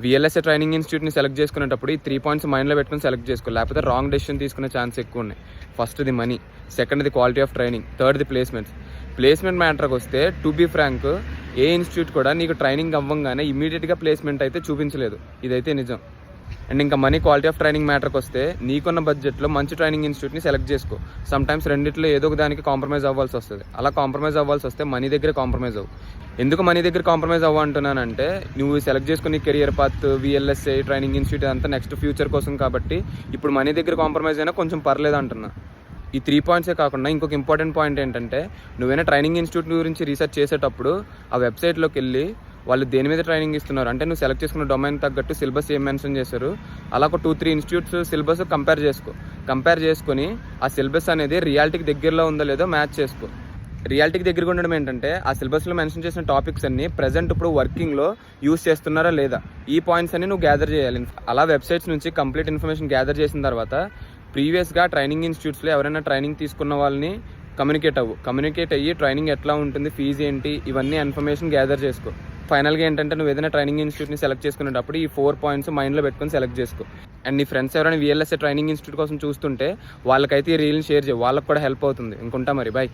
VLSA training ఇన్స్టిట్యూట్ని select చేసుకునేటప్పుడు ఈ 3 points మైండ్లో పెట్టుకుని సెలెక్ట్ చేసుకో, లేకపోతే రాంగ్ డెసిషన్ తీసుకునే ఛాన్స్ ఎక్కువ ఉన్నాయి. ఫస్ట్ది మనీ, సెకండ్ది క్వాలిటీ ఆఫ్ ట్రైనింగ్, థర్డ్ది ప్లేస్మెంట్ మ్యాటర్కి వస్తే to be frank a institute కూడా నీకు ట్రైనింగ్ అవ్వగానే ఇమీడియట్గా ప్లేస్మెంట్ అయితే చూపించలేదు, ఇదైతే నిజం. అండ్ ఇంకా మనీ, క్వాలిటీ ఆఫ్ ట్రైనింగ్ మ్యాటర్కి వస్తే నీకున్న బడ్జెట్లో మంచి ట్రైనింగ్ ఇన్స్టిట్యూట్ని సెలెక్ట్ చేసుకో. సమ్టైమ్స్ రెండిట్లో ఏదో ఒక దానికి కాంప్రమైజ్ అవ్వాల్సి వస్తుంది. అలా కాంప్రమైజ్ అవ్వాల్సి వస్తే మనీ దగ్గర కాంప్రమైజ్ అవ్వు. ఎందుకు మనీ దగ్గర కాంప్రమైజ్ అంటున్నానంటే, నువ్వు సెలెక్ట్ చేసుకుని career path, VLSA training institute అంతా నెక్స్ట్ ఫ్యూచర్ కోసం కాబట్టి ఇప్పుడు మనీ దగ్గర కాంప్రమైజ్ అయినా కొంచెం పర్లేదు అంటున్నా. ఈ 3 పాయింట్సే కాకుండా ఇంకొక ఇంపార్టెంట్ పాయింట్ ఏంటంటే, నువ్వైనా ట్రైనింగ్ ఇన్స్టిట్యూట్ గురించి రీసెర్చ్ చేసేటప్పుడు ఆ వెబ్సైట్లోకి వెళ్ళి వాళ్ళు దేని మీద ట్రైనింగ్ ఇస్తున్నారు అంటే, నువ్వు సెలెక్ట్ చేసుకున్న డొమైన్ తగ్గట్టు సిలబస్ ఏం మెన్షన్ చేశారు, అలా ఒక 2-3 ఇన్స్టిట్యూట్స్ సిలబస్ కంపేర్ చేసుకొని ఆ సిలబస్ అనేది రియాలిటీకి దగ్గరలో ఉందో లేదో మ్యాచ్ చేసుకో. రియాలిటీకి దగ్గరగా ఉండడం ఏంటంటే, ఆ సిలబస్లో మెన్షన్ చేసిన టాపిక్స్ అన్ని ప్రజెంట్ ఇప్పుడు వర్కింగ్లో యూస్ చేస్తున్నారా లేదా, ఈ పాయింట్స్ అన్ని నువ్వు గ్యాదర్ చేయాలి. అలా వెబ్సైట్స్ నుంచి కంప్లీట్ ఇన్ఫర్మేషన్ గ్యాదర్ చేసిన తర్వాత ప్రీవియస్గా ట్రైనింగ్ ఇన్స్టిట్యూట్స్లో ఎవరైనా ట్రైనింగ్ తీసుకున్న వాళ్ళని కమ్యూనికేట్ అయ్యి ట్రైనింగ్ ఎట్లా ఉంటుంది, ఫీజు ఏంటి, ఇవన్నీ ఇన్ఫర్మేషన్ గ్యాదర్ చేసుకో. ఫైనల్గా ఏంటంటే, నువ్వు ఏదైనా ట్రైనింగ్ ఇన్స్టిట్యూట్ని సెలెక్ట్ చేసుకునేటప్పుడు ఈ 4 పాయింట్స్ మైండ్లో పెట్టుకొని సెలెక్ట్ చేసుకో. అండ్ నీ ఫ్రెండ్స్ ఎవరైనా విఎల్ఎస్ఏ ట్రైనింగ్ ఇన్స్టిట్యూట్ కోసం చూస్తుంటే వాళ్ళకైతే ఈ రీల్ని షేర్ చేయి, వాళ్ళకి కూడా హెల్ప్ అవుతుంది. ఇంకుంటా మరి, బాయ్.